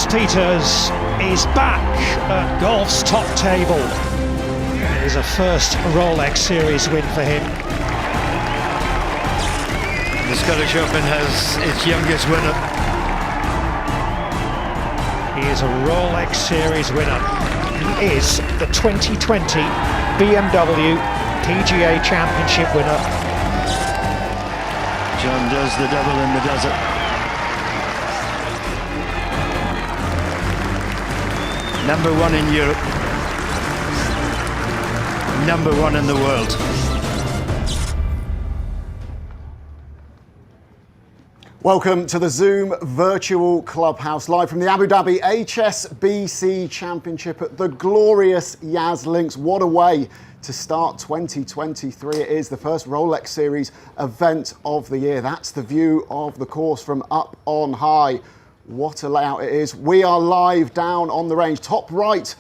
Thomas Pieters is back at golf's top table. It is a first Rolex Series win for him. The Scottish Open has its youngest winner. He is a Rolex Series winner. He is the 2020 BMW PGA Championship winner. John does the double in the desert. Number one in Europe. Number one in the world. Welcome to the Zoom Virtual Clubhouse, live from the Abu Dhabi HSBC Championship at the glorious Yas Links. What a way to start 2023. It is the first Rolex Series event of the year. That's the view of the course from up on high. What a layout it is. We are live down on the range, top right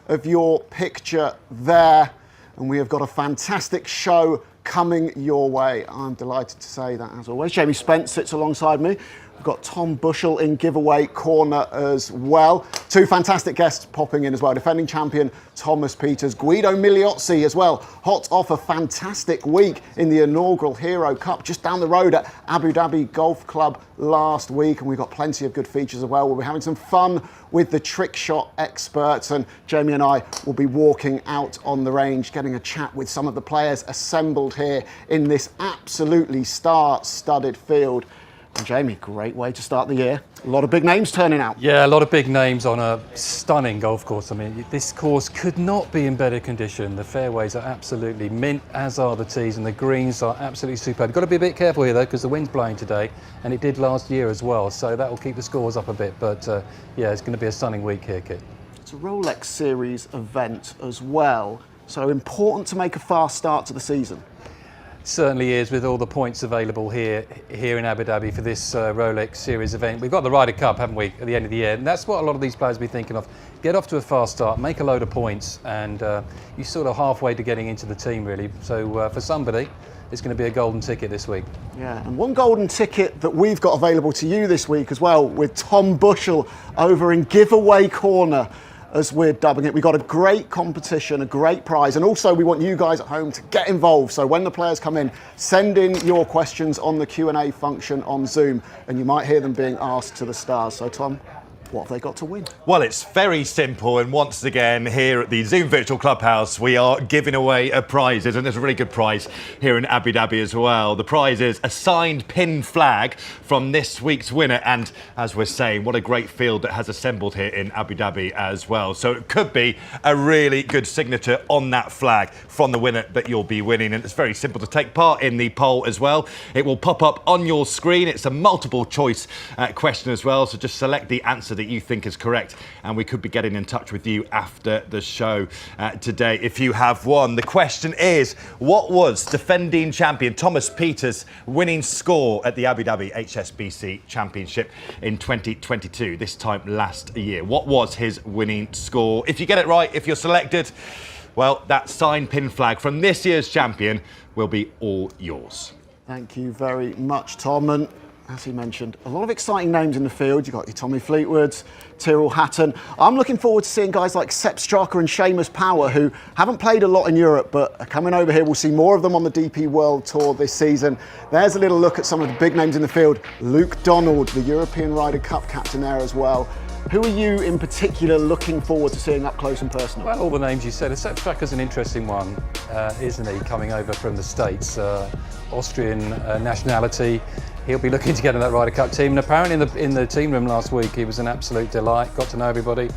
of your picture there. And we have got a fantastic show coming your way. I'm delighted to say that, as always. Jamie Spence sits alongside me. We've got Tom Bushell in giveaway corner as well. Two fantastic guests popping in as well. Defending champion Thomas Pieters, Guido Migliozzi as well. Hot off a fantastic week in the inaugural Hero Cup just down the road at Abu Dhabi Golf Club last week. And we've got plenty of good features as well. We'll be having some fun with the trick shot experts, and Jamie and I will be walking out on the range, getting a chat with some of the players assembled here in this absolutely star-studded field. And Jamie, great way to start the year. A lot of big names turning out. Yeah, a lot of big names on a stunning golf course. I mean, this course could not be in better condition. The fairways are absolutely mint, as are the tees, and the greens are absolutely superb. You've got to be a bit careful here, though, because the wind's blowing today, and it did last year as well, so that will keep the scores up a bit. But yeah, it's going to be a stunning week here, Kit. It's a Rolex Series event as well, so important to make a fast start to the season. Certainly is, with all the points available here in Abu Dhabi for this Rolex Series event. We've got the Ryder Cup, haven't we, at the end of the year? And that's what a lot of these players will be thinking of. Get off to a fast start, make a load of points, and you're sort of halfway to getting into the team, really. So for somebody, it's going to be a golden ticket this week. Yeah, and one golden ticket that we've got available to you this week as well, with Tom Bushell over in giveaway corner, as we're dubbing it. We've got a great competition, a great prize, and also we want you guys at home to get involved. So when the players come in, send in your questions on the Q&A function on Zoom, and you might hear them being asked to the stars. So Tom, what have they got to win? Well, it's very simple, and once again here at the Zoom Virtual Clubhouse we are giving away prizes, and there's a really good prize here in Abu Dhabi as well. The prize is a signed pin flag from this week's winner, and as we're saying, what a great field that has assembled here in Abu Dhabi as well. So it could be a really good signature on that flag from the winner that you'll be winning, and it's very simple to take part in the poll as well. It will pop up on your screen. It's a multiple choice question as well, so just select the answer that you think is correct, and we could be getting in touch with you after the show today if you have won. The question is, what was defending champion Thomas Pieters' winning score at the Abu Dhabi HSBC Championship in 2022, this time last year? What was his winning score? If you get it right, if you're selected, well, that signed pin flag from this year's champion will be all yours. Thank you very much, Tom. And as he mentioned, a lot of exciting names in the field. You've got your Tommy Fleetwoods, Tyrrell Hatton. I'm looking forward to seeing guys like Sepp Straka and Seamus Power, who haven't played a lot in Europe, but are coming over here. We'll see more of them on the DP World Tour this season. There's a little look at some of the big names in the field. Luke Donald, the European Ryder Cup captain there as well. Who are you in particular looking forward to seeing up close and personal? Well, all the names you said. Sepp Straka's an interesting one, isn't he? Coming over from the States, Austrian nationality. He'll be looking to get in that Ryder Cup team. And apparently in the team room last week, he was an absolute delight. Got to know everybody.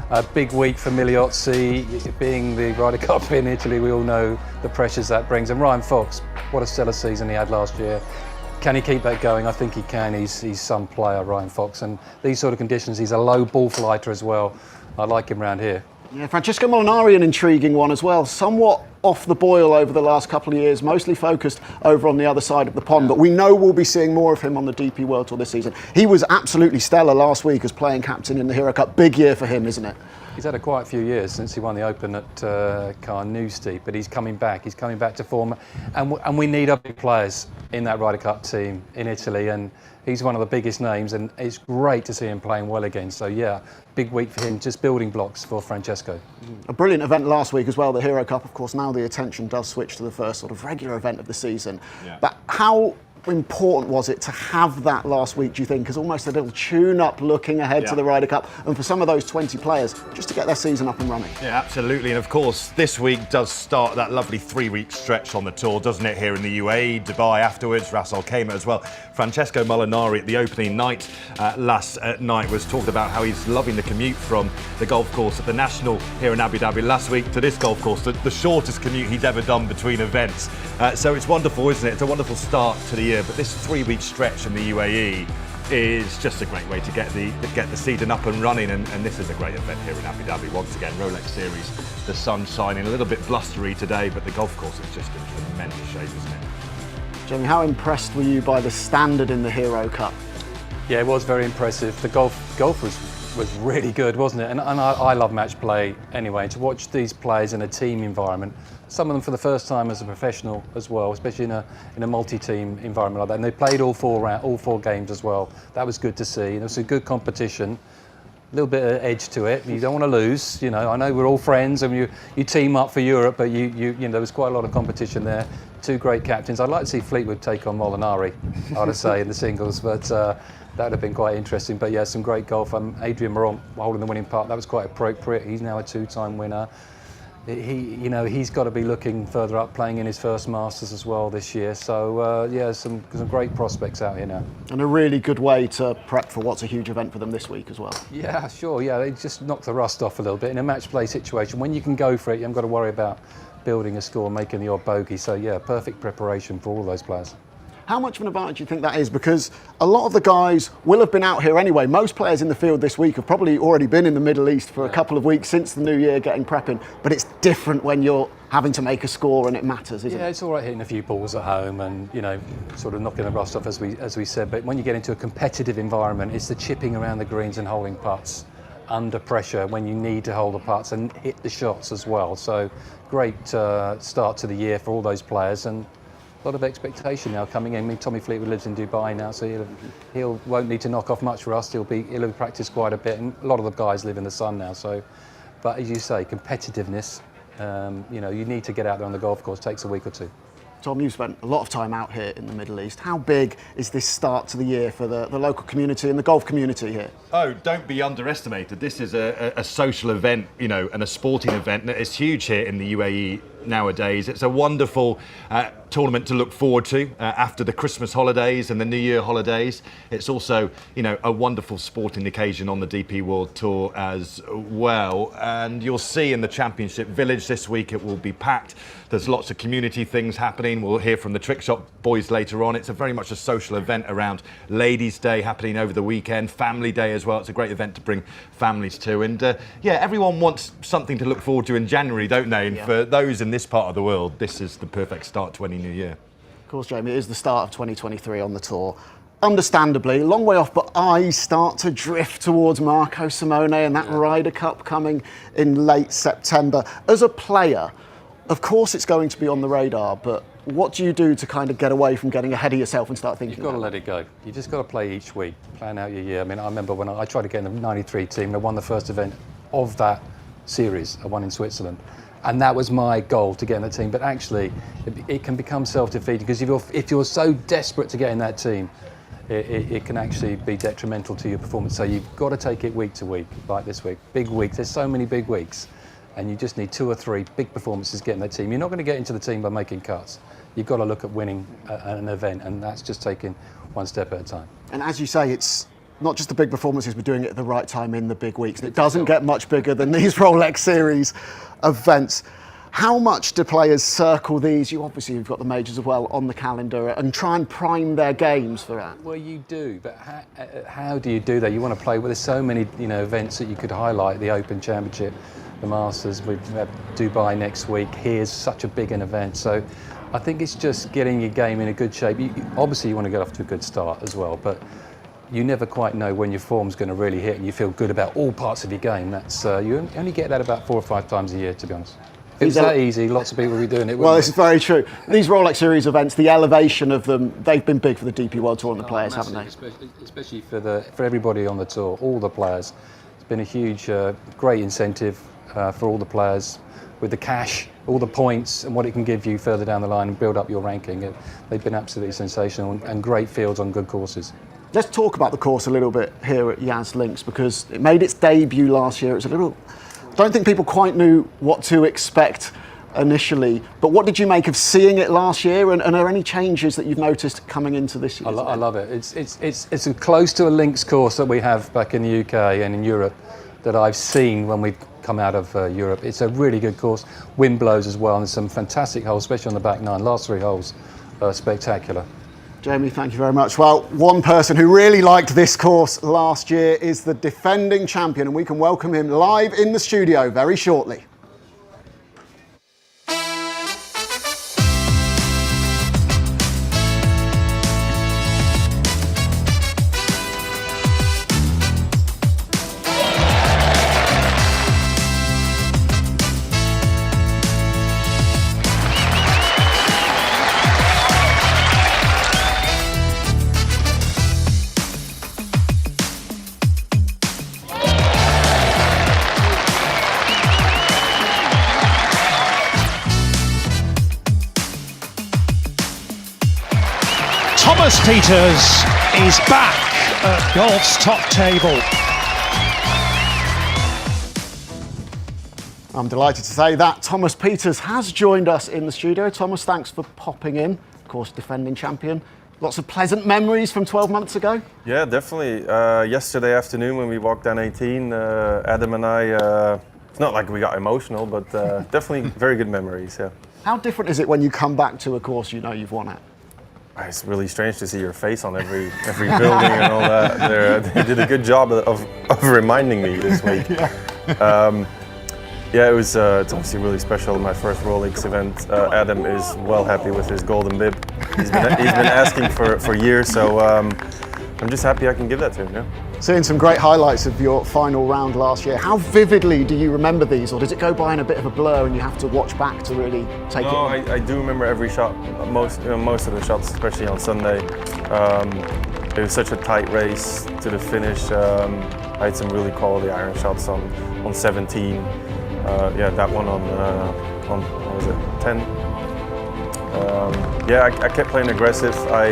A big week for Migliozzi, being the Ryder Cup in Italy. We all know the pressures that brings. And Ryan Fox, what a stellar season he had last year. Can he keep that going? I think he can. He's some player, Ryan Fox. And these sort of conditions, he's a low ball flighter as well. I like him around here. Yeah, Francesco Molinari, an intriguing one as well. Somewhat off the boil over the last couple of years, mostly focused over on the other side of the pond. But we know we'll be seeing more of him on the DP World Tour this season. He was absolutely stellar last week as playing captain in the Hero Cup. Big year for him, isn't it? He's had a quite few years since he won the Open at Carnoustie, but he's coming back. He's coming back to form, and we need other big players in that Ryder Cup team in Italy, and he's one of the biggest names, and it's great to see him playing well again. So yeah, big week for him, just building blocks for Francesco. A brilliant event last week as well, the Hero Cup. Of course, now the attention does switch to the first sort of regular event of the season. Yeah. But how important was it to have that last week, do you think, as almost a little tune-up looking ahead to the Ryder Cup, and for some of those 20 players just to get their season up and running? Yeah, absolutely. And of course, this week does start that lovely 3-week stretch on the tour, doesn't it, here in the UAE, Dubai afterwards, Ras Al Khaimah as well. Francesco Molinari at the opening night last night was talking about how he's loving the commute from the golf course at the National here in Abu Dhabi last week to this golf course, the shortest commute he's ever done between events. So it's wonderful, isn't it? It's a wonderful start to the year. But this 3-week stretch in the UAE is just a great way to get the season up and running, and this is a great event here in Abu Dhabi. Once again, Rolex Series, the sun's shining, a little bit blustery today, but the golf course is just in tremendous shape, isn't it? Jamie, how impressed were you by the standard in the Hero Cup? Yeah, it was very impressive. The golf was really good, wasn't it? And I love match play anyway. To watch these players in a team environment, some of them for the first time as a professional as well, especially in a multi-team environment like that. And they played all four games as well. That was good to see. There was a good competition, a little bit of edge to it. You don't want to lose. You know, I know we're all friends and you team up for Europe, but you know there was quite a lot of competition there. Two great captains. I'd like to see Fleetwood take on Molinari, I would say, in the singles, but that would have been quite interesting. But yeah, some great golf. Adrian Morant holding the winning putt. That was quite appropriate. He's now a 2-time winner. He's got to be looking further up, playing in his first Masters as well this year. So yeah, some great prospects out here now. And a really good way to prep for what's a huge event for them this week as well. Yeah, sure. Yeah, they just knocked the rust off a little bit in a match play situation. When you can go for it, you haven't got to worry about building a score, making the odd bogey. So yeah, perfect preparation for all those players. How much of an advantage do you think that is? Because a lot of the guys will have been out here anyway. Most players in the field this week have probably already been in the Middle East for a couple of weeks since the new year getting prepping. But it's different when you're having to make a score and it matters, isn't it? Yeah, it's all right hitting a few balls at home and, you know, sort of knocking the rust off as we said. But when you get into a competitive environment, it's the chipping around the greens and holding putts under pressure when you need to hold the putts and hit the shots as well. So great start to the year for all those players, and a lot of expectation now coming in. I mean, Tommy Fleetwood lives in Dubai now, so he won't need to knock off much for us. He'll have practiced quite a bit, and a lot of the guys live in the sun now. So, but as you say, competitiveness. You know, you need to get out there on the golf course. It takes a week or two. Tom, you've spent a lot of time out here in the Middle East. How big is this start to the year for the local community and the golf community here? Oh, don't be underestimated. This is a social event, you know, and a sporting event. It's huge here in the UAE nowadays. It's a wonderful tournament to look forward to after the Christmas holidays and the New Year holidays. It's also, you know, a wonderful sporting occasion on the DP World Tour as well. And you'll see in the Championship Village this week it will be packed. There's lots of community things happening. We'll hear from the Trick Shop boys later on. It's a very much a social event around Ladies' Day happening over the weekend, Family Day as well. It's a great event to bring families to. And yeah, everyone wants something to look forward to in January, don't they? And for those in this part of the world, this is the perfect start to any new year. Of course, Jamie, it is the start of 2023 on the tour. Understandably, a long way off, but eyes start to drift towards Marco Simone and that Ryder Cup coming in late September. As a player, of course it's going to be on the radar, but what do you do to kind of get away from getting ahead of yourself and start thinking? You've got to let it go. You just got to play each week, plan out your year. I mean, I remember when I tried to get in the 93 team, I won the first event of that series. I won in Switzerland. And that was my goal, to get in the team. But actually, it can become self-defeating, because if you're so desperate to get in that team, it can actually be detrimental to your performance. So you've got to take it week to week, like this week. Big weeks. There's so many big weeks. And you just need 2 or 3 big performances to get in that team. You're not going to get into the team by making cuts. You've got to look at winning an event, and that's just taking one step at a time. And as you say, it's not just the big performances, but doing it at the right time in the big weeks. And it doesn't get much bigger than these Rolex Series events. How much do players circle these? You've got the majors as well on the calendar, and try and prime their games for that. Well, you do, but how do you do that? You want to play, well, there's so many events that you could highlight, the Open Championship, the Masters, we've had Dubai next week. Here's such a big an event. So I think it's just getting your game in a good shape. Obviously you want to get off to a good start as well, but you never quite know when your form's going to really hit and you feel good about all parts of your game. That's you only get that about 4 or 5 times a year, to be honest. If it was that easy, lots of people would be doing it. Well, this is very true. These Rolex Series events, the elevation of them, they've been big for the DP World Tour and the players, haven't they? Especially for everybody on the tour, all the players. It's been a huge, great incentive for all the players with the cash, all the points and what it can give you further down the line and build up your ranking. They've been absolutely sensational and great fields on good courses. Let's talk about the course a little bit here at Yas Links, because it made its debut last year. It was a little... I don't think people quite knew what to expect initially, but what did you make of seeing it last year, and are there any changes that you've noticed coming into this year? I love it. It's as close to a links course that we have back in the UK and in Europe that I've seen when we've come out of Europe. It's a really good course. Wind blows as well, and there's some fantastic holes, especially on the back 9. Last 3 holes are spectacular. Jamie, thank you very much. Well, one person who really liked this course last year is the defending champion, and we can welcome him live in the studio very shortly. Thomas Pieters is back at golf's top table. I'm delighted to say that Thomas Pieters has joined us in the studio. Thomas, thanks for popping in. Of course, defending champion. Lots of pleasant memories from 12 months ago? Yeah, definitely. Yesterday afternoon when we walked down 18, Adam and I, it's not like we got emotional, but definitely very good memories, yeah. How different is it when you come back to a course you know you've won at? It's really strange to see your face on every building and all that. They did a good job of reminding me this week. Yeah, it's obviously really special. My first Rolex event. Adam is well happy with his golden bib. He's been asking for years, so I'm just happy I can give that to him. Yeah. Seeing some great highlights of your final round last year. How vividly do you remember these, or does it go by in a bit of a blur and you have to watch back to really take it? No, I do remember every shot. Most of the shots, especially on Sunday. It was such a tight race to the finish. I had some really quality iron shots on 17. Yeah, that one on what was it, 10? Yeah, I kept playing aggressive. I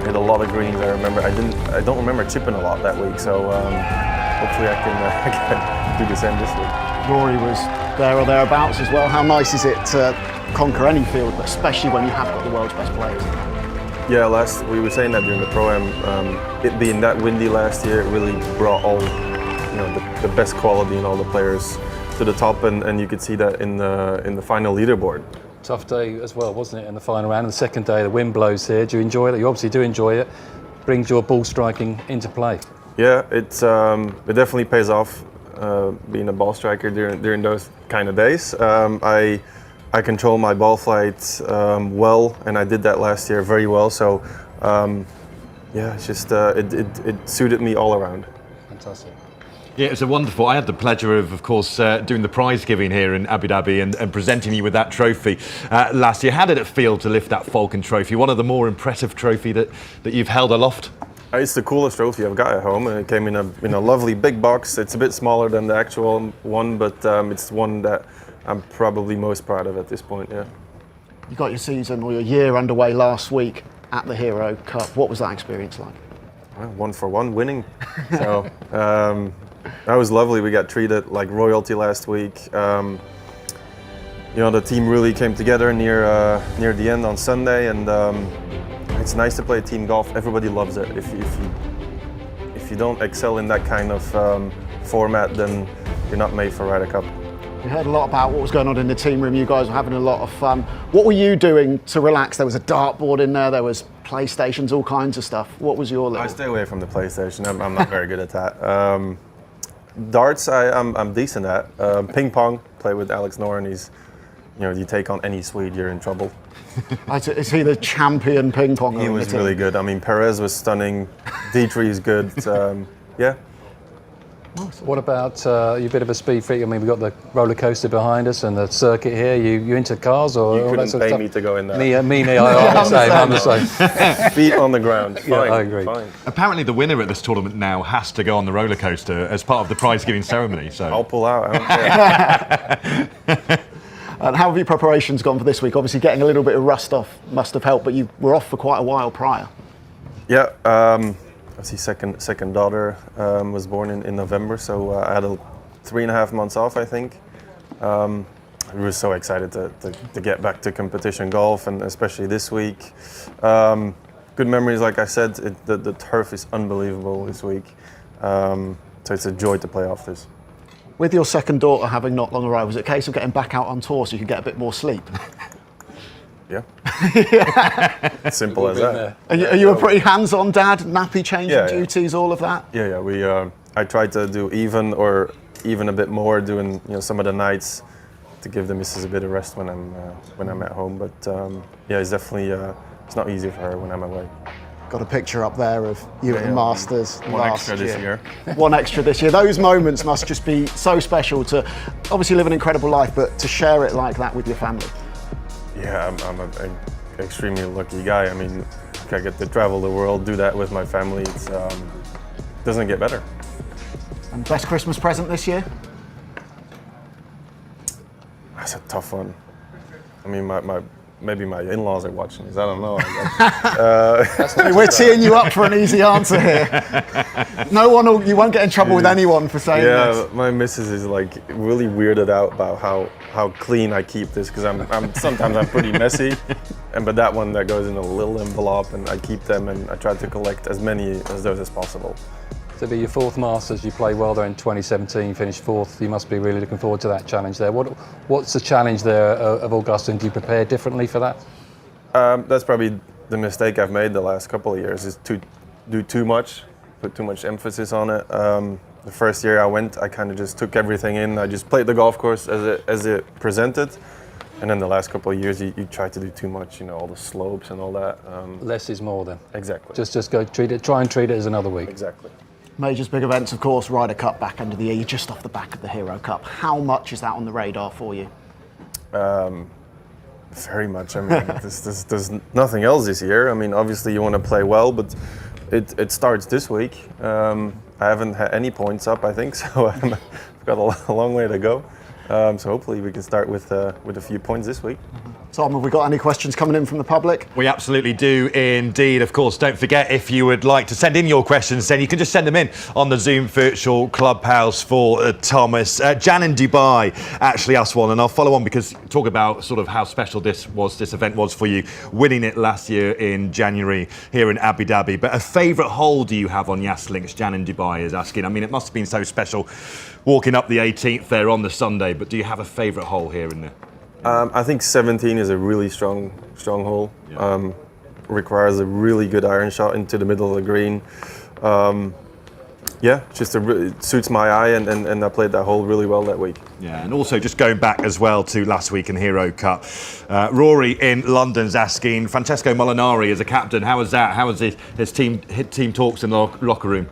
hit a lot of greens. I don't remember chipping a lot that week, so hopefully I can do the same this week. Rory was there or thereabouts as well. How nice is it to conquer any field, but especially when you have got the world's best players? Yeah, we were saying that during the Pro-Am. It being that windy last year, it really brought all the best quality in all the players to the top, and you could see that in the final leaderboard. Tough day as well, wasn't it, in the final round? And the second day, the wind blows here. Do you enjoy it? You obviously do enjoy it. Brings your ball striking into play. Yeah, it definitely pays off being a ball striker during those kind of days. I control my ball flight well, and I did that last year very well. So yeah, it's just it suited me all around. Fantastic. Yeah, it's a wonderful. I had the pleasure of course, doing the prize giving here in Abu Dhabi and presenting you with that trophy last year. How did it feel to lift that Falcon trophy? One of the more impressive trophy that you've held aloft. It's the coolest trophy I've got at home, and it came in a lovely big box. It's a bit smaller than the actual one, but it's one that I'm probably most proud of at this point. Yeah. You got your season or your year underway last week at the Hero Cup. What was that experience like? Well, 1-for-1 winning. So. That was lovely. We got treated like royalty last week. The team really came together near the end on Sunday, and it's nice to play team golf. Everybody loves it. If you don't excel in that kind of format, then you're not made for Ryder Cup. We heard a lot about what was going on in the team room. You guys were having a lot of fun. What were you doing to relax? There was a dartboard in there. There was PlayStations, all kinds of stuff. What was your level? I stay away from the PlayStation. I'm not very good at that. Darts, I'm decent at. Ping pong, play with Alex Noren. you take on any Swede, you're in trouble. Is he the champion ping ponger? He was really good. I mean, Perez was stunning. Dietrich is good. Yeah. What about you? A bit of a speed freak. I mean, we've got the roller coaster behind us and the circuit here. You into cars or You all that couldn't sort of pay stuff? me to go in there. I'm the same. Feet on the ground. Fine, Yeah, I agree. Fine. Apparently, the winner at this tournament now has to go on the roller coaster as part of the prize-giving ceremony. So I'll pull out. I don't care. And how have your preparations gone for this week? Obviously, getting a little bit of rust off must have helped, but you were off for quite a while prior. Yeah. Obviously, second daughter was born in November, so I had 3.5 months off, I think. We were so excited to get back to competition golf, and especially this week. Good memories, like I said. The turf is unbelievable this week, so it's a joy to play off this. With your second daughter having not long arrived, was it a case of getting back out on tour so you could get a bit more sleep? Yeah. Simple as that. Are you a pretty hands-on dad? Nappy changing duties, all of that? Yeah. I tried to do even a bit more, doing some of the nights to give the missus a bit of rest when I'm at home. But it's definitely it's not easy for her when I'm away. Got a picture up there of you at the Masters One extra this year. One extra this year. Those moments must just be so special to obviously live an incredible life, but to share it like that with your family. Yeah, I'm an extremely lucky guy. I mean, I get to travel the world, do that with my family. It doesn't get better. And best Christmas present this year? That's a tough one. I mean, maybe my in-laws are watching this. I don't know. We're teeing you up for an easy answer here. You won't get in trouble with anyone for saying this. Yeah, my missus is like really weirded out about how clean I keep this, because sometimes I'm pretty messy, but that one that goes in a little envelope, and I keep them, and I try to collect as many as those as possible. To be your fourth Masters, you played well there in 2017, finished fourth. You must be really looking forward to that challenge there. What's the challenge there of Augusta, and do you prepare differently for that? That's probably the mistake I've made the last couple of years, is to do too much, put too much emphasis on it. The first year I went, I kind of just took everything in. I just played the golf course as it presented. And then the last couple of years, you try to do too much, all the slopes and all that. Less is more then. Exactly. Just go try and treat it as another week. Exactly. Majors, big events, of course, Ryder Cup back end of the year. You're just off the back of the Hero Cup. How much is that on the radar for you? Very much. I mean, there's nothing else this year. I mean, obviously you want to play well, but it starts this week. I haven't had any points up, I think, so I've got a long way to go. So hopefully we can start with a few points this week. Tom, have we got any questions coming in from the public? we absolutely do indeed. Of course, don't forget, if you would like to send in your questions, then you can just send them in on the Zoom Virtual Clubhouse for Thomas. Jan in Dubai actually asked one, and I'll follow on because talk about sort of how special this event was for you, winning it last year in January here in Abu Dhabi. But a favourite hole do you have on Yas Links? Jan in Dubai is asking. I mean, it must have been so special walking up the 18th there on the Sunday, but do you have a favourite hole here in there? I think 17 is a really strong hole. Yeah. Requires a really good iron shot into the middle of the green. It suits my eye, and I played that hole really well that week. Yeah, and also just going back as well to last week in Hero Cup, Rory in London's asking, Francesco Molinari as a captain, how was that? How was his team talks in the locker room?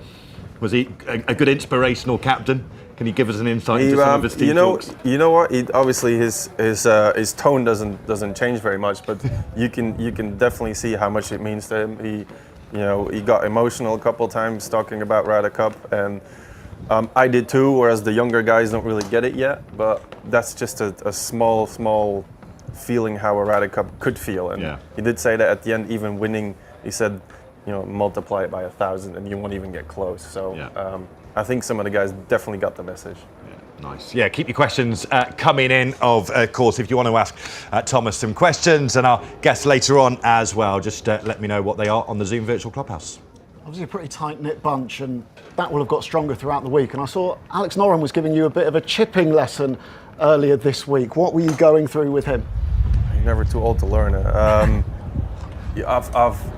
Was he a good inspirational captain? Can you give us an insight into some of his team talks? You know what? Obviously his tone doesn't change very much, but you can definitely see how much it means to him. He got emotional a couple of times talking about Ryder Cup, and I did too. Whereas the younger guys don't really get it yet, but that's just a small feeling how a Ryder Cup could feel. And he did say that at the end, even winning, he said, multiply it by 1,000, and you won't even get close. So. I think some of the guys definitely got the message. Yeah, nice. Yeah, keep your questions coming in. Of course, if you want to ask Thomas some questions, and our guests later on as well, just let me know what they are on the Zoom Virtual Clubhouse. Obviously a pretty tight-knit bunch, and that will have got stronger throughout the week. And I saw Alex Noren was giving you a bit of a chipping lesson earlier this week. What were you going through with him? You're never too old to learn it. I've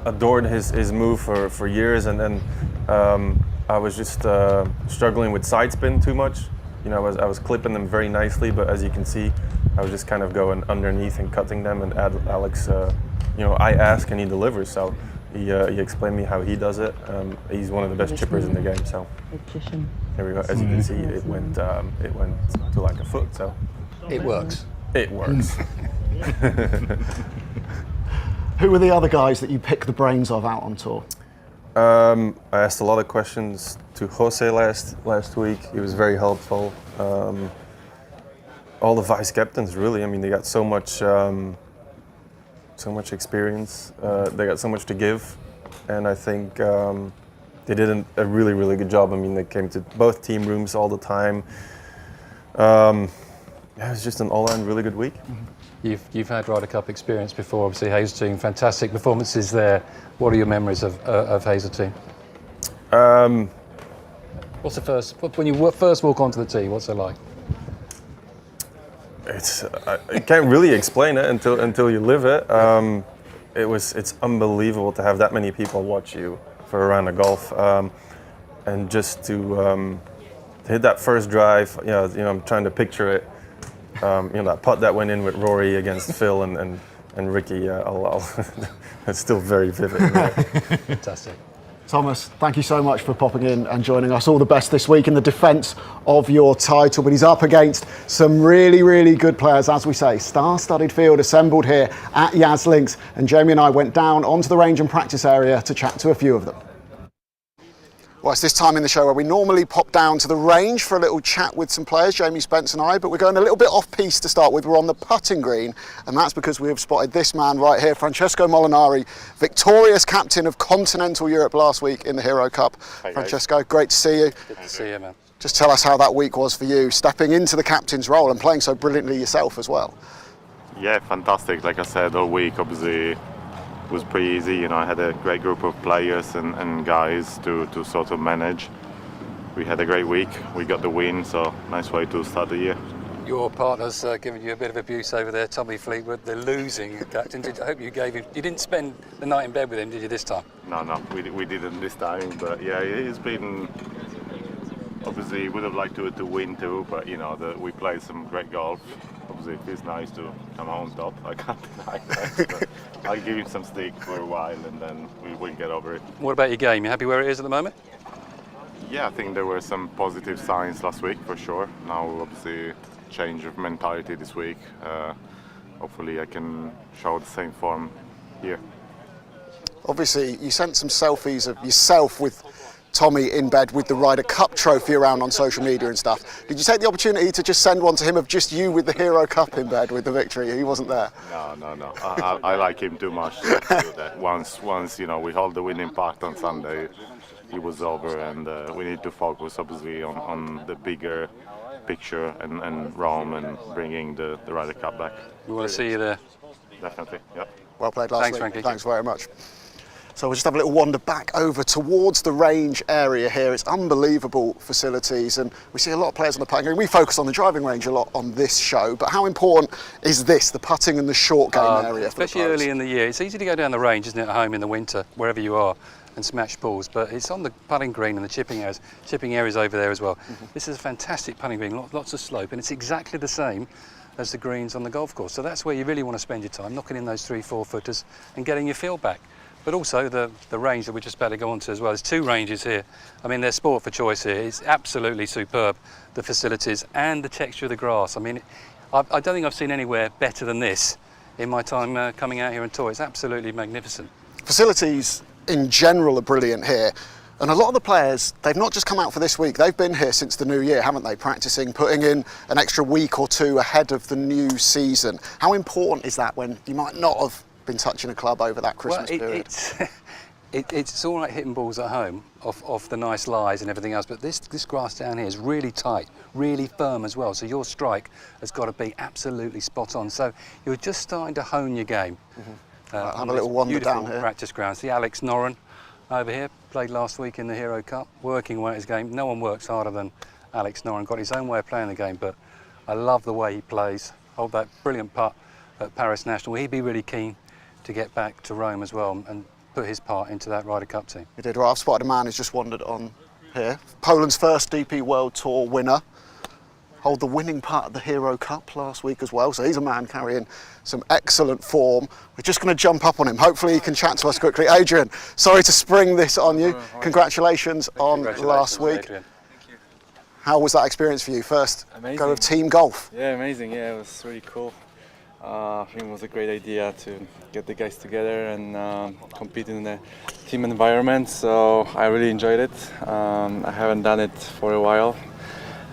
adored his move for years, and then I was just struggling with side spin too much. I was clipping them very nicely, but as you can see, I was just kind of going underneath and cutting them. And Alex, I ask and he delivers. So he explained me how he does it. He's one of the best chippers in the game. So here we go. As you can see, it went to like a foot. So it works. It works. Who were the other guys that you picked the brains of out on tour? I asked a lot of questions to Jose last week. He was very helpful. All the vice captains, really. I mean, they got so much experience. They got so much to give, and I think they did a really, really good job. I mean, they came to both team rooms all the time. It was just an all-around really good week. You've had Ryder Cup experience before, obviously Hazeltine, fantastic performances there. What are your memories of Hazeltine? What's the first, when you first walk onto the tee, what's it like? I can't really explain it until you live it. It's unbelievable to have that many people watch you for a round of golf, and just to hit that first drive. I'm trying to picture it. That putt that went in with Rory against Phil and Ricky. It's still very vivid. Right? Fantastic. Thomas, thank you so much for popping in and joining us. All the best this week in the defence of your title. But he's up against some really, really good players, as we say. Star-studded field assembled here at Yas Links. And Jamie and I went down onto the range and practice area to chat to a few of them. Well, it's this time in the show where we normally pop down to the range for a little chat with some players, Jamie, Spence and I, but we're going a little bit off-piste to start with. We're on the putting green, and that's because we have spotted this man right here, Francesco Molinari, victorious captain of Continental Europe last week in the Hero Cup. Hi, Francesco, great to see you. Good to see you, man. Just tell us how that week was for you, stepping into the captain's role and playing so brilliantly yourself as well. Yeah, fantastic. Like I said, all week, obviously, was pretty easy. I had a great group of players and guys to sort of manage. We had a great week. We got the win, so nice way to start the year. Your partner's giving you a bit of abuse over there, Tommy Fleetwood, the losing captain. I hope you didn't spend the night in bed with him, did you, this time? No, we didn't this time, but yeah, he's been, obviously would have liked to win too, but we played some great golf. Obviously, it feels nice to come out on top. I can't deny that. I'll give him some stick for a while, and then we will get over it. What about your game? You happy where it is at the moment? Yeah, I think there were some positive signs last week for sure. Now, obviously, change of mentality this week. Hopefully, I can show the same form here. Obviously, you sent some selfies of yourself with Tommy in bed with the Ryder Cup trophy around on social media and stuff. Did you take the opportunity to just send one to him of just you with the Hero Cup in bed with the victory? He wasn't there. No. I like him too much to do that. Once we hold the winning putt on Sunday, it was over, and we need to focus obviously on the bigger picture and Rome and bringing the Ryder Cup back. We want to see you there. Definitely. Yeah. Well played last Thanks, week. Frankie. Thanks very much. So we'll just have a little wander back over towards the range area here. It's unbelievable facilities, and we see a lot of players on the putting green. We focus on the driving range a lot on this show, but how important is this, the putting and the short game area? Especially early in the year. It's easy to go down the range, isn't it, at home in the winter, wherever you are, and smash balls, but it's on the putting green and the chipping areas over there as well. This is a fantastic putting green, lots of slope, and it's exactly the same as the greens on the golf course. So that's where you really want to spend your time, knocking in those 3-4 footers and getting your feel back. But also the range that we're just about to go on to as well. There's two ranges here. I mean, they're sport for choice here. It's absolutely superb, the facilities and the texture of the grass. I mean, I don't think I've seen anywhere better than this in my time coming out here and tour. It's absolutely magnificent. Facilities in general are brilliant here. And a lot of the players, they've not just come out for this week, they've been here since the new year, haven't they? Practicing, putting in an extra week or two ahead of the new season. How important is that when you might not have been touching a club over that Christmas period? It's all right hitting balls at home off the nice lies and everything else, but this grass down here is really tight, really firm as well. So your strike has got to be absolutely spot on. So you're just starting to hone your game. Have a little wander down here. Practice grounds. See Alex Noren over here, played last week in the Hero Cup, working away at his game. No one works harder than Alex Noren. Got his own way of playing the game, but I love the way he plays. Hold that brilliant putt at Paris National. He'd be really keen to get back to Rome as well and put his part into that Ryder Cup team. He did. Well, I've spotted a man who's just wandered on here. Poland's first DP World Tour winner. hold the winning part of the Hero Cup last week as well. So he's a man carrying some excellent form. We're just going to jump up on him. Hopefully he can chat to us quickly. Adrian, sorry to spring this on you. Congratulations on last week. Adrian. Thank you. How was that experience for you? First go of team golf. Yeah, amazing. Yeah, it was really cool. I think it was a great idea to get the guys together and compete in a team environment. So I really enjoyed it. I haven't done it for a while,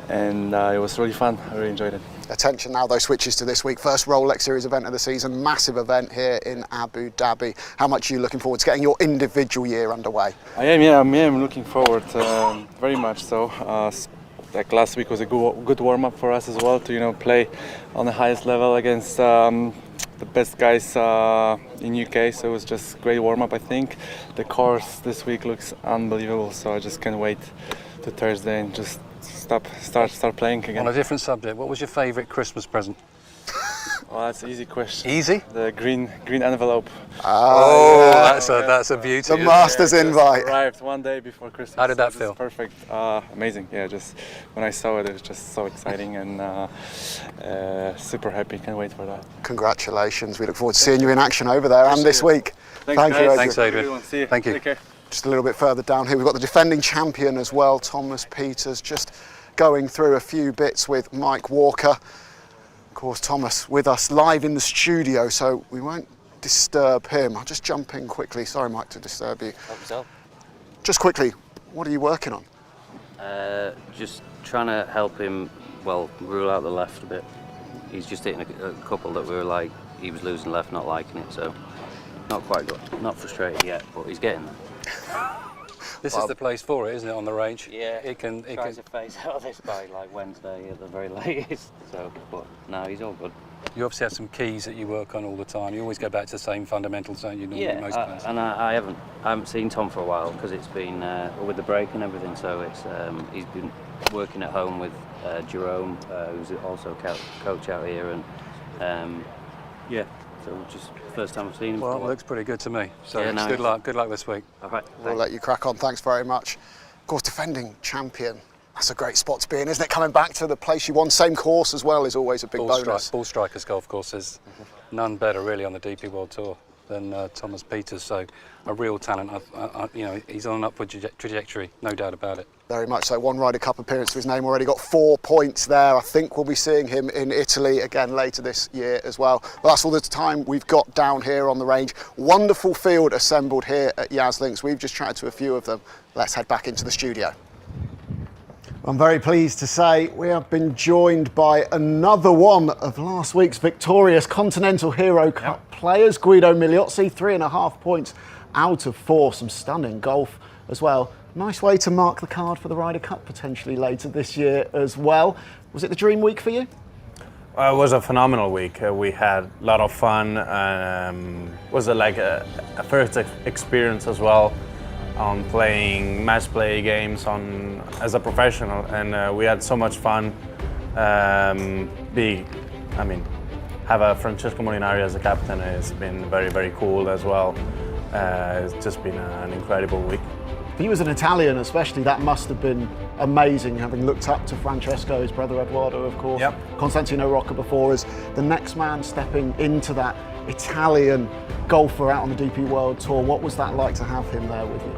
and it was really fun. I really enjoyed it. Attention now, though, switches to this week. First Rolex Series event of the season, massive event here in Abu Dhabi. How much are you looking forward to getting your individual year underway? I am looking forward very much so. Like last week was a good warm-up for us as well to play on the highest level against the best guys in UK. So it was just great warm-up. I think the course this week looks unbelievable. So I just can't wait to Thursday and just start playing again. On a different subject, what was your favourite Christmas present? Well, that's an easy question. Easy? The green envelope. That's a beauty. The master's invite. Arrived one day before Christmas. How did that feel? Perfect. Amazing. Yeah, just when I saw it, it was just so exciting and super happy. Can't wait for that. Congratulations. We look forward to seeing you in action over there and this week. Thanks, Thank guys. you, Adrian. Thanks, Adrian. Everyone. See you. Thank you. Take care. Just a little bit further down here, we've got the defending champion as well, Thomas Pieters, just going through a few bits with Mike Walker. Of course, Thomas with us live in the studio, so we won't disturb him. I'll just jump in quickly. Sorry, Mike, to disturb you. Help yourself. Just quickly, what are you working on? Just trying to help him, rule out the left a bit. He's just hitting a couple that we were like, he was losing left, not liking it, so not quite good. Not frustrated yet, but he's getting there. This is the place for it, isn't it, on the range? Yeah, It can tries to phase out of this by like Wednesday at the very latest. So, but no, he's all good. You obviously have some keys that you work on all the time. You always go back to the same fundamentals, don't you? Normally, most players. And I haven't seen Tom for a while because it's been with the break and everything. So it's he's been working at home with Jerome, who's also coach out here, and so just first time I've seen him. Well, it looks pretty good to me. So Yeah, no, good luck this week. All right, We'll let you crack on. Thanks very much. Of course, defending champion. That's a great spot to be in, isn't it? Coming back to the place you won, same course as well, is always a big bonus. Ball Strikers golf course is none better really on the DP World Tour than Thomas Pieters. So a real talent. He's on an upward trajectory, no doubt about it. Very much so. One Ryder Cup appearance to his name already, got 4 points there. I think we'll be seeing him in Italy again later this year as well. But that's all the time we've got down here on the range. Wonderful field assembled here at Yas Links. We've just chatted to a few of them. Let's head back into the studio. I'm very pleased to say we have been joined by another one of last week's victorious Continental Hero Cup players, Guido Migliozzi, 3.5 points out of 4. Some stunning golf as well. Nice way to mark the card for the Ryder Cup potentially later this year as well. Was it the dream week for you? It was a phenomenal week. We had a lot of fun. Was like a first experience as well on playing match play games as a professional, and we had so much fun. Have a Francesco Molinari as a captain has been very, very cool as well. It's just been an incredible week. For you as an Italian especially, that must have been amazing, having looked up to Francesco, his brother Edoardo, of course, Constantino Rocca before, as the next man stepping into that Italian golfer out on the DP World Tour. What was that like to have him there with you?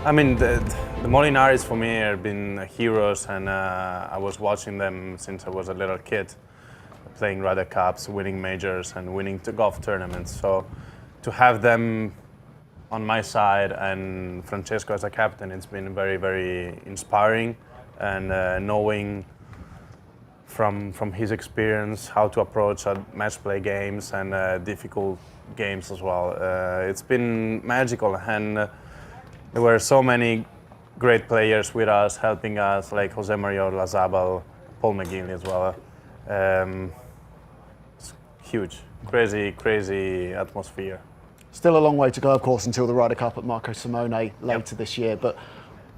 I mean, the Molinaris for me have been heroes, and I was watching them since I was a little kid, playing Ryder Cups, winning majors and winning golf tournaments. So to have them on my side and Francesco as a captain, it's been very, very inspiring, and knowing from his experience how to approach match play games and difficult games as well. It's been magical, and there were so many great players with us, helping us, like Jose Maria Olazabal, Paul McGinley as well. It's huge, crazy atmosphere. Still a long way to go, of course, until the Ryder Cup at Marco Simone later this year, but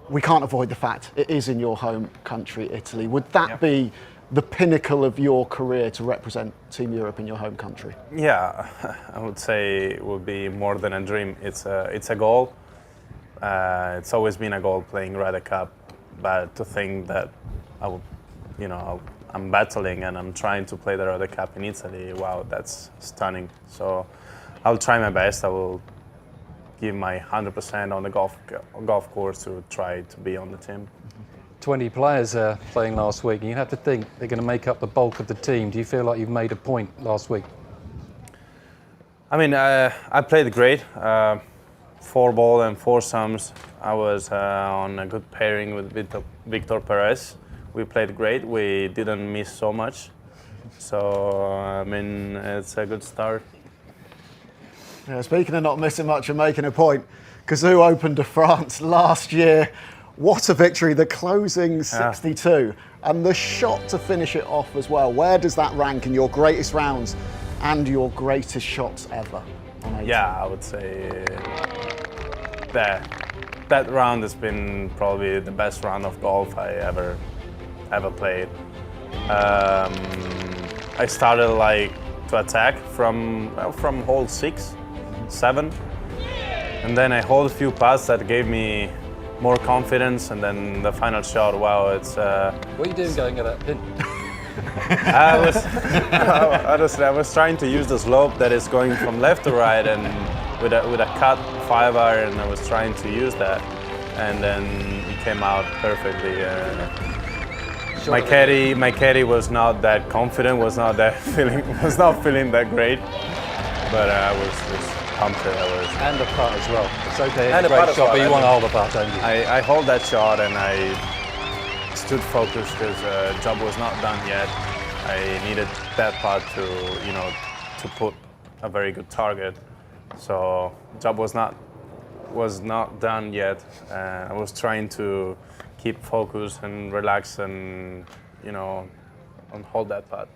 we can't avoid the fact it is in your home country, Italy. Would that be the pinnacle of your career to represent Team Europe in your home country? Yeah, I would say it would be more than a dream. It's a goal. It's always been a goal playing Ryder Cup, but to think that I'm battling and I'm trying to play the Ryder Cup in Italy. Wow, that's stunning. So I'll try my best. I will give my 100% on the golf course to try to be on the team. 20 players playing last week, and you have to think they're going to make up the bulk of the team. Do you feel like you've made a point last week? I mean, I played great. 4-ball and foursomes. I was on a good pairing with Victor Perez. We played great. We didn't miss so much. So, I mean, it's a good start. Yeah, speaking of not missing much and making a point, Kazoo Open de France last year. What a victory, the closing 62 and the shot to finish it off as well. Where does that rank in your greatest rounds and your greatest shots ever? Yeah, I would say that round has been probably the best round of golf I ever played. I started like to attack from hole 6, 7, and then I hold a few putts that gave me more confidence, and then the final shot. Wow, it's. What are you doing going at that pin? I was trying to use the slope that is going from left to right, and with a cut 5-iron, I was trying to use that, and then it came out perfectly. My caddy was not that confident, was not feeling that great, but I was just pumped. And the putt as well. It's okay, and it's a great shot, but you want to hold the putt, don't you? I hold that shot and I stood focused because the job was not done yet. I needed that putt to put a very good target. So job was not done yet. I was trying to keep focused and relax and hold that putt.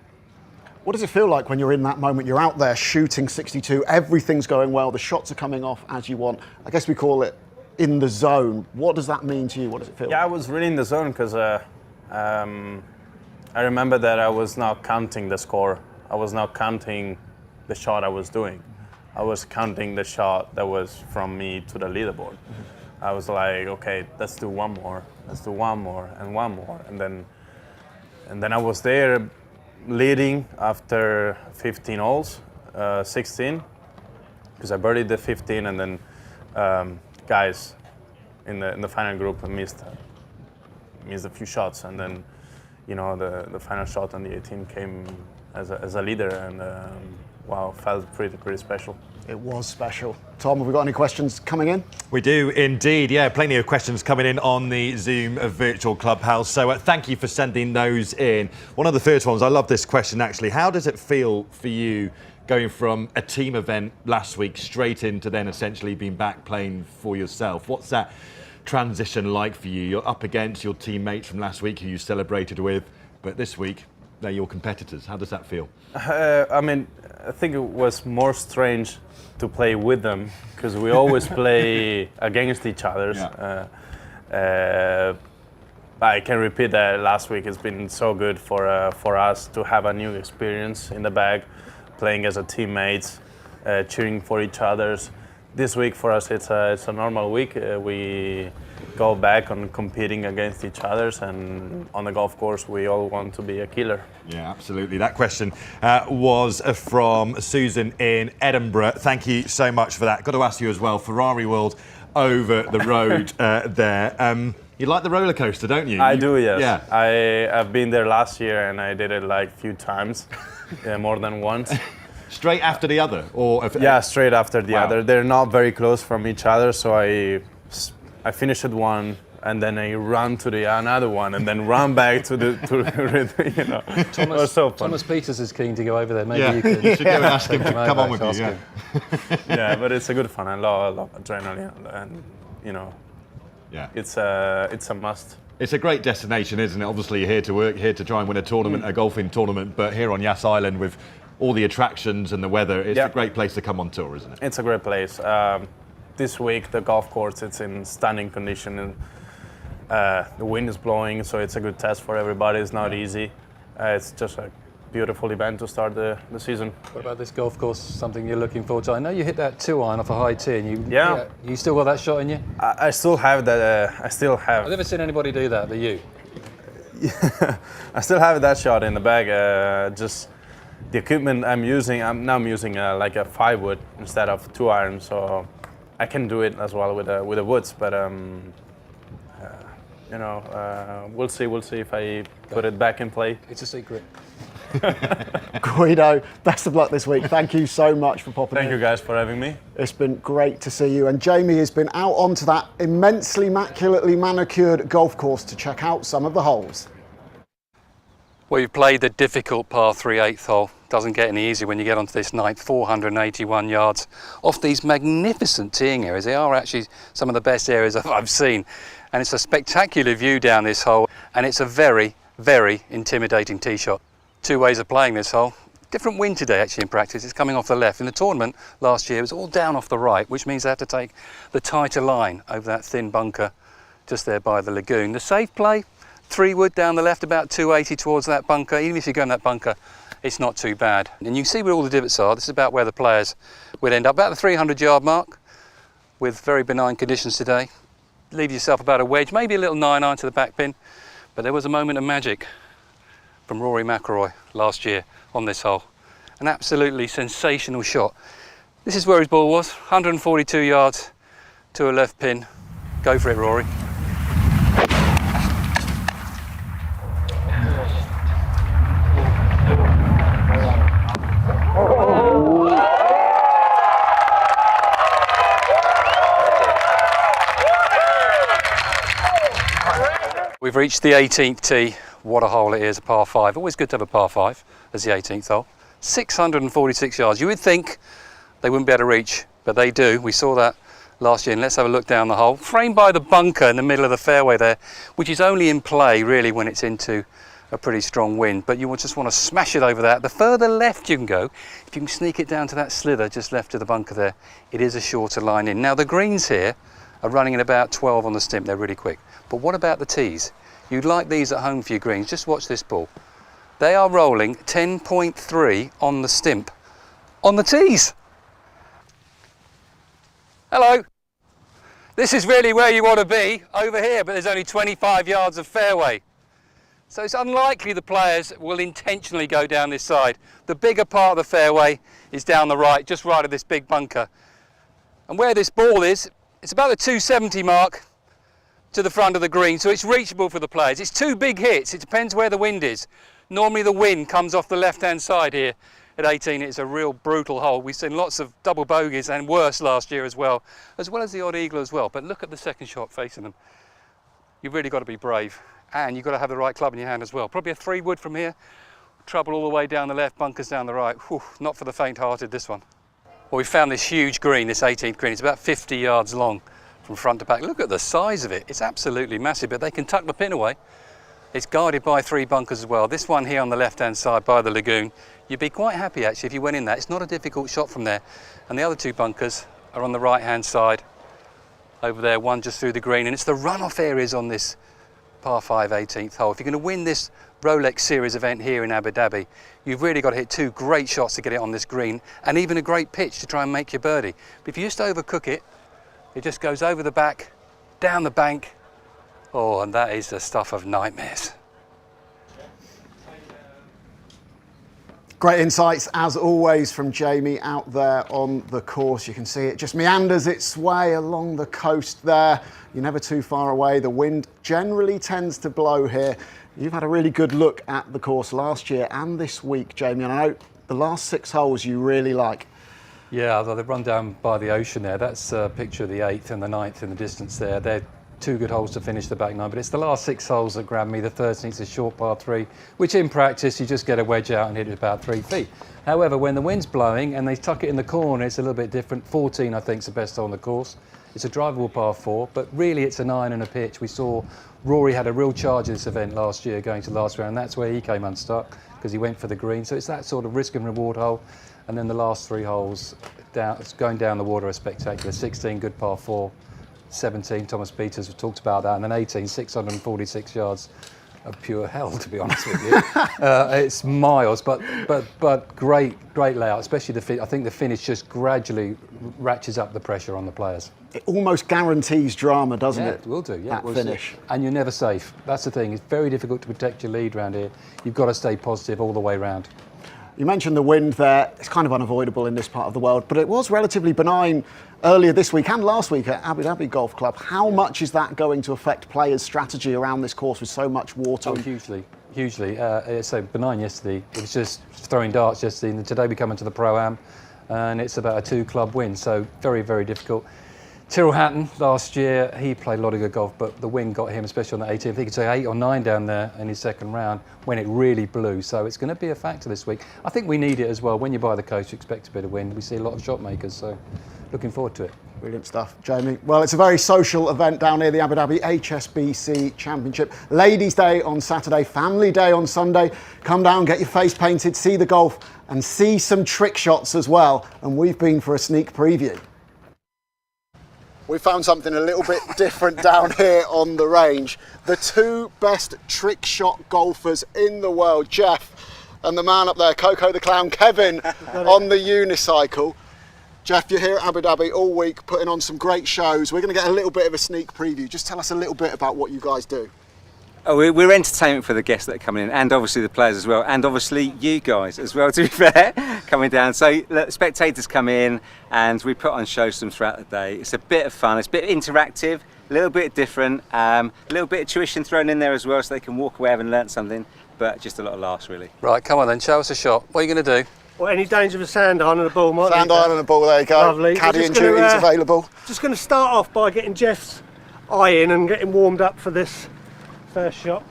What does it feel like when you're in that moment? You're out there shooting 62, everything's going well, the shots are coming off as you want. I guess we call it in the zone. What does that mean to you? What does it feel like? I was really in the zone because I remember that I was not counting the score. I was not counting the shot I was doing. I was counting the shot that was from me to the leaderboard. I was like, okay, let's do one more, and one more. And then I was there leading after 15 holes, 16, because I birdied the 15, and then guys in the final group missed a few shots, and then the final shot on the 18 came as a leader, and wow, felt pretty special. It was special. Tom, have we got any questions coming in? We do indeed, yeah. Plenty of questions coming in on the Zoom Virtual Clubhouse. So thank you for sending those in. One of the first ones, I love this question actually. How does it feel for you going from a team event last week straight into then essentially being back playing for yourself? What's that transition like for you? You're up against your teammates from last week who you celebrated with, but this week they're your competitors. How does that feel? I mean, I think it was more strange to play with them because we always play against each other. Yeah. I can repeat that last week has been so good for us to have a new experience in the bag, playing as a teammates, cheering for each others. This week for us it's a normal week. We go back on competing against each other, and on the golf course we all want to be a killer. Yeah, absolutely. That question was from Susan in Edinburgh. Thank you so much for that. Got to ask you as well, Ferrari World over the road there. You like the roller coaster, don't you? I do, yes. Yeah. I've been there last year and I did it like a few times, more than once. Straight after the other? Yeah, straight after the Wow. other. They're not very close from each other, so I finished one and then I run to the another one and then run back to It was so fun. Thomas Pieters is keen to go over there. Maybe you can. You should go and ask him to come on with you. Ask Yeah. him. Yeah, but it's a good fun. I love adrenaline, and Yeah. it's a must. It's a great destination, isn't it? Obviously, you're here to work, here to try and win a tournament, a golfing tournament, but here on Yas Island with all the attractions and the weather, it's a great place to come on tour, isn't it? It's a great place. This week, the golf course, it's in stunning condition, and the wind is blowing, so it's a good test for everybody. It's not easy. It's just a beautiful event to start the season. What about this golf course? Something you're looking forward to? I know you hit that 2-iron off a high tee, and you still got that shot in you? I still have that. I still have. I've never seen anybody do that. You? I still have that shot in the bag. Just the equipment I'm using. I'm using like a 5-wood instead of 2-iron, so I can do it as well with the woods. But you know, we'll see. We'll see if I put it back in play. It's a secret. Guido, best of luck this week. Thank you so much for popping in. Thank you guys for having me. It's been great to see you. And Jamie has been out onto that immensely immaculately manicured golf course to check out some of the holes. Well, you've played the difficult par 3 8th hole. Doesn't get any easier when you get onto this 9th, 481 yards off these magnificent teeing areas. They are actually some of the best areas I've seen. And it's a spectacular view down this hole. And it's a very, very intimidating tee shot. 2 ways of playing this hole. Different wind today actually in practice. It's coming off the left. In the tournament last year it was all down off the right, which means they have to take the tighter line over that thin bunker just there by the lagoon. The safe play, 3-wood down the left, about 280 towards that bunker. Even if you go in that bunker, it's not too bad. And you can see where all the divots are. This is about where the players would end up, about the 300-yard mark, with very benign conditions today. Leave yourself about a wedge, maybe a little 9-iron to the back pin, but there was a moment of magic from Rory McIlroy last year on this hole. An absolutely sensational shot. This is where his ball was, 142 yards to a left pin. Go for it, Rory. We've reached the 18th tee. What a hole it is, a par 5. Always good to have a par 5 as the 18th hole. 646 yards. You would think they wouldn't be able to reach, but they do. We saw that last year. And let's have a look down the hole. Framed by the bunker in the middle of the fairway there, which is only in play really when it's into a pretty strong wind. But you will just want to smash it over that. The further left you can go, if you can sneak it down to that slither just left of the bunker there, it is a shorter line in. Now the greens here are running at about 12 on the stimp. They're really quick. But what about the tees? You'd like these at home for your greens. Just watch this ball. They are rolling 10.3 on the stimp on the tees. Hello. This is really where you want to be, over here, but there's only 25 yards of fairway. So it's unlikely the players will intentionally go down this side. The bigger part of the fairway is down the right, just right of this big bunker. And where this ball is, it's about the 270 mark to the front of the green, so it's reachable for the players. It's 2 big hits. It depends where the wind is. Normally the wind comes off the left-hand side here at 18. It's a real brutal hole. We've seen lots of double bogeys and worse last year as well as the odd eagle as well. But look at the second shot facing them. You've really got to be brave, and you've got to have the right club in your hand as well. Probably a 3-wood from here. Trouble all the way down the left, bunkers down the right. Whew, not for the faint-hearted, this one. Well, we found this huge green, this 18th green. It's about 50 yards long from front to back. Look at the size of it. It's absolutely massive, but they can tuck the pin away. It's guarded by 3 bunkers as well. This one here on the left-hand side by the lagoon, you'd be quite happy actually if you went in that. It's not a difficult shot from there. And the other 2 bunkers are on the right-hand side over there, one just through the green. And it's the runoff areas on this par 5 18th hole. If you're going to win this Rolex Series event here in Abu Dhabi, you've really got to hit 2 great shots to get it on this green, and even a great pitch to try and make your birdie. But if you just overcook it, it just goes over the back, down the bank. Oh, and that is the stuff of nightmares. Great insights, as always, from Jamie out there on the course. You can see it just meanders its way along the coast there. You're never too far away. The wind generally tends to blow here. You've had a really good look at the course last year and this week, Jamie, and I know the last 6 holes you really like. Yeah, although they've run down by the ocean there. That's a picture of the 8th and the 9th in the distance there. They're 2 good holes to finish the back 9, but it's the last 6 holes that grabbed me. The 13th's a short par 3, which in practice you just get a wedge out and hit it about 3 feet. However, when the wind's blowing and they tuck it in the corner, it's a little bit different. 14, I think, is the best hole on the course. It's a drivable par 4, but really it's an iron and a pitch. We saw Rory had a real charge in this event last year going to the last round. That's where he came unstuck because he went for the green. So it's that sort of risk and reward hole. And then the last 3 holes going down the water are spectacular. 16, good par 4. 17, Thomas Pieters, we talked about that. And then 18, 646 yards of pure hell, to be honest with you. It's miles, but great layout, especially I think the finish just gradually ratchets up the pressure on the players. It almost guarantees drama, doesn't it? It will do, yeah. That finish. And you're never safe. That's the thing. It's very difficult to protect your lead around here. You've got to stay positive all the way round. You mentioned the wind there. It's kind of unavoidable in this part of the world, but it was relatively benign earlier this week and last week at Abu Dhabi Golf Club. How much is that going to affect players' strategy around this course with so much water? Oh, hugely. So benign yesterday. It was just throwing darts yesterday, and today we come into the Pro-Am, and it's about a 2-club win, so very, very difficult. Tyrrell Hatton last year, he played a lot of good golf, but the wind got him, especially on the 18th. He could say 8 or 9 down there in his second round when it really blew. So it's going to be a factor this week. I think we need it as well. When you buy the coach, you expect a bit of wind. We see a lot of shot makers, so looking forward to it. Brilliant stuff, Jamie. Well, it's a very social event down here, the Abu Dhabi HSBC Championship. Ladies' Day on Saturday, Family Day on Sunday. Come down, get your face painted, see the golf, and see some trick shots as well. And we've been for a sneak preview. We found something a little bit different down here on the range. The 2 best trick shot golfers in the world, Jeff and the man up there, Coco the Clown, Kevin, on the unicycle. Jeff, you're here at Abu Dhabi all week putting on some great shows. We're going to get a little bit of a sneak preview. Just tell us a little bit about what you guys do. Oh, we're entertainment for the guests that are coming in, and obviously the players as well, and obviously you guys as well, to be fair, coming down. So look, spectators come in and we put on shows for them throughout the day. It's a bit of fun, it's a bit interactive, a little bit different, a little bit of tuition thrown in there as well so they can walk away having learnt something, but just a lot of laughs really. Right, come on then, show us a shot. What are you going to do? Well, any danger of a sand iron and a ball, might Sand iron and a ball, there you go. Lovely. Caddying duties available. Just going to start off by getting Jeff's eye in and getting warmed up for this first shot.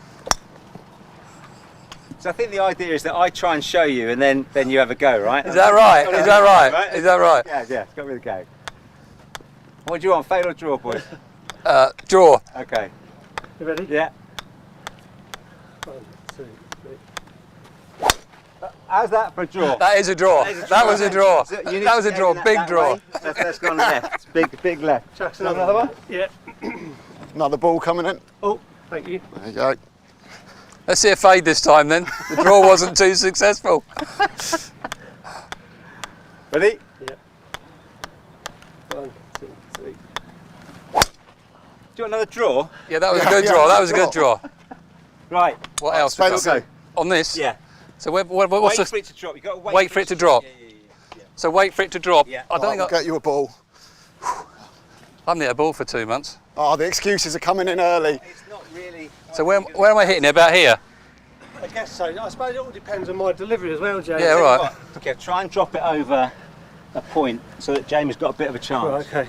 So I think the idea is that I try and show you and then you have a go, right? Is that right? Is that right? Is that right? Yeah, it's got me the go. What do you want, fade or draw, boys? Draw. Okay. You ready? Yeah. 1, 2, 3. How's that for a draw? That is a draw. That was a draw. That was a draw. Big draw. Let's go on the left. Big left. Chucks another one? Yeah. Another ball coming in. Oh, thank you. There you go. Let's see a fade this time then. The draw wasn't too successful. Ready? Yeah. 1, 2, 3. Do you want another draw? Yeah, that was a good draw. That was a good draw. Right. What else? Spencer. On this? Yeah. So what's wait the... for it to drop. You've got to wait for it to drop. Yeah. So wait for it to drop. Yeah. I don't think I'll get you a ball. I haven't hit a ball for 2 months. Oh, the excuses are coming in early. It's not really. So where am I hitting it? About here? I guess so. I suppose it all depends on my delivery as well, James. Yeah, right. Okay, try and drop it over a point so that Jamie's got a bit of a chance. Right, okay.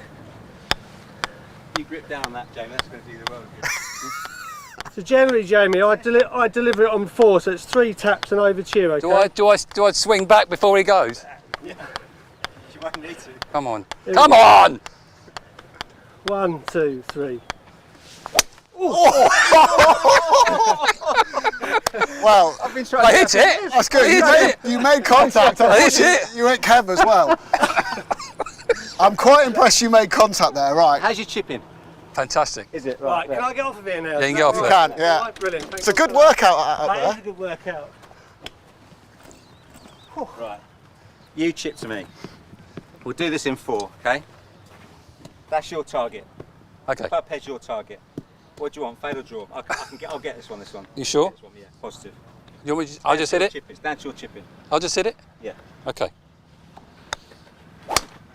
You grip down on that, Jamie. That's going to do the world good. So generally, Jamie, I deliver it on 4, so it's 3 taps and over cheer. Okay. Do I swing back before he goes? Yeah. You might need to. Come on. Come on! 1, 2, 3. Well, I've been trying I hit it. that's good. You made contact. I hit it. You hit Kev as well. I'm quite impressed you made contact there, right? How's your chipping? Fantastic. Is it? Right, can I get off of here now? Yeah, you can get off You there. can, yeah. Right, brilliant. Thanks It's a good so much. workout up That is there. a good workout. Right. You chip to me. We'll do this in 4, okay? That's your target. Okay. Club head's your target. What do you want, fade or draw? I'll get this one. You sure? This one, yeah, positive. You want me to, I'll just hit it? That's your chipping. I'll just hit it? Yeah. Okay.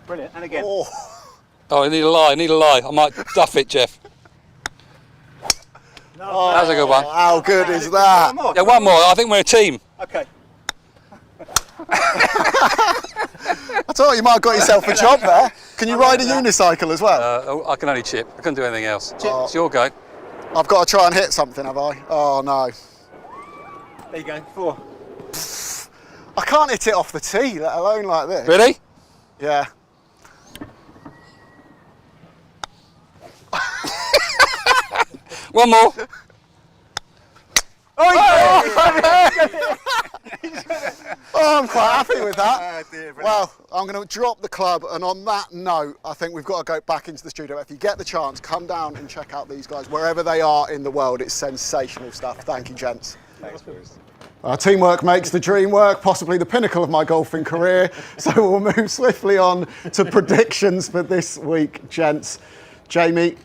Brilliant. And again. Oh, I need a lie. I might duff it, Jeff. That was a good one. how good is that? One more. Yeah, one more. I think we're a team. Okay. I thought you might have got yourself a job there. Can you ride a unicycle as well? I can only chip. I can't do anything else. Chip. It's your go. I've got to try and hit something, have I? Oh no. There you go. 4. I can't hit it off the tee, let alone like this. Ready? Yeah. One more. Oh, Oh, I'm quite happy with that. Well, I'm going to drop the club, and on that note, I think we've got to go back into the studio. If you get the chance, come down and check out these guys wherever they are in the world. It's sensational stuff. Thank you, gents. Thanks, Bruce. Teamwork makes the dream work, possibly the pinnacle of my golfing career. So we'll move swiftly on to predictions for this week, gents. Jamie,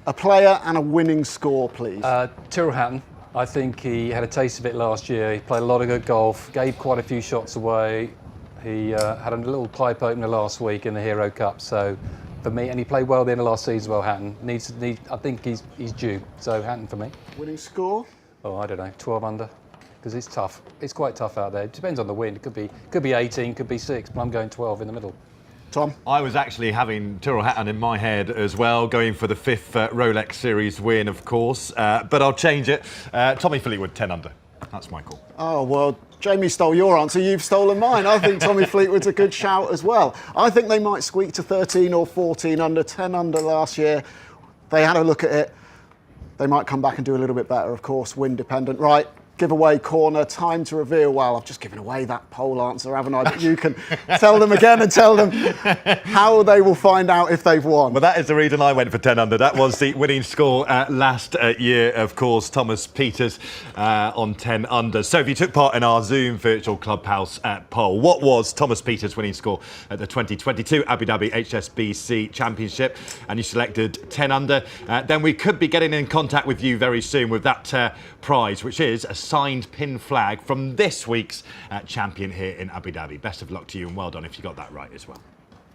a player and a winning score, please. Tyrrell Hatton. I think he had a taste of it last year. He played a lot of good golf, gave quite a few shots away. He had a little pipe opener last week in the Hero Cup. So for me, and he played well at the end of last season as well, Hatton. I think he's due. So Hatton for me. Winning score? Oh, I don't know, 12 under. Because it's tough. It's quite tough out there. It depends on the wind. It could be 18, could be 6, but I'm going 12 in the middle. Tom? I was actually having Tyrrell Hatton in my head as well, going for the 5th Rolex Series win, of course. But I'll change it. Tommy Fleetwood, 10 under. That's my call. Oh, well, Jamie stole your answer. You've stolen mine. I think Tommy Fleetwood's a good shout as well. I think they might squeak to 13 or 14 under, 10 under last year. They had a look at it. They might come back and do a little bit better, of course, wind dependent. Right. Giveaway corner, time to reveal. Well, I've just given away that poll answer, haven't I? But you can tell them again and tell them how they will find out if they've won. Well, that is the reason I went for 10 under. That was the winning score last year, of course. Thomas Pieters on 10 under. So if you took part in our Zoom Virtual Clubhouse poll, what was Thomas Pieters' winning score at the 2022 Abu Dhabi HSBC Championship? And you selected 10 under. Then we could be getting in contact with you very soon with that prize, which is a signed pin flag from this week's champion here in Abu Dhabi. Best of luck to you and well done if you got that right as well.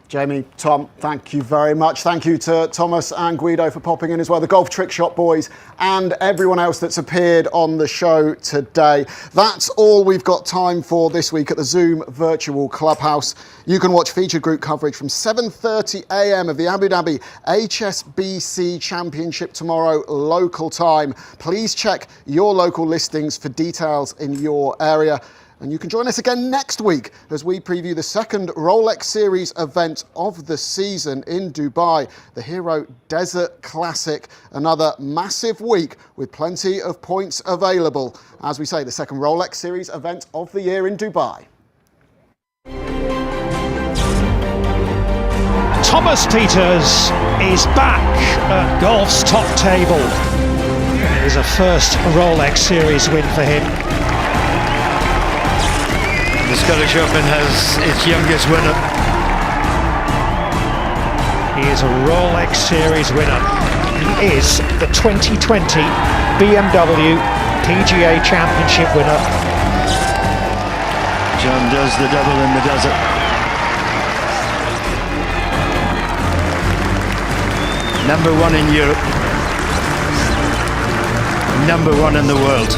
Jamie, Tom, thank you very much. Thank you to Thomas and Guido for popping in as well, the Golf Trick Shop boys and everyone else that's appeared on the show today. That's all we've got time for this week at the Zoom Virtual Clubhouse. You can watch featured group coverage from 7:30 a.m. of the Abu Dhabi HSBC Championship tomorrow, local time. Please check your local listings for details in your area. And you can join us again next week as we preview the second Rolex Series event of the season in Dubai, the Hero Desert Classic. Another massive week with plenty of points available. As we say, the second Rolex Series event of the year in Dubai. Thomas Pieters is back at golf's top table. It is a first Rolex Series win for him. The Scottish Open has its youngest winner. He is a Rolex Series winner. He is the 2020 BMW PGA Championship winner. John does the double in the desert. Number 1 in Europe. Number 1 in the world.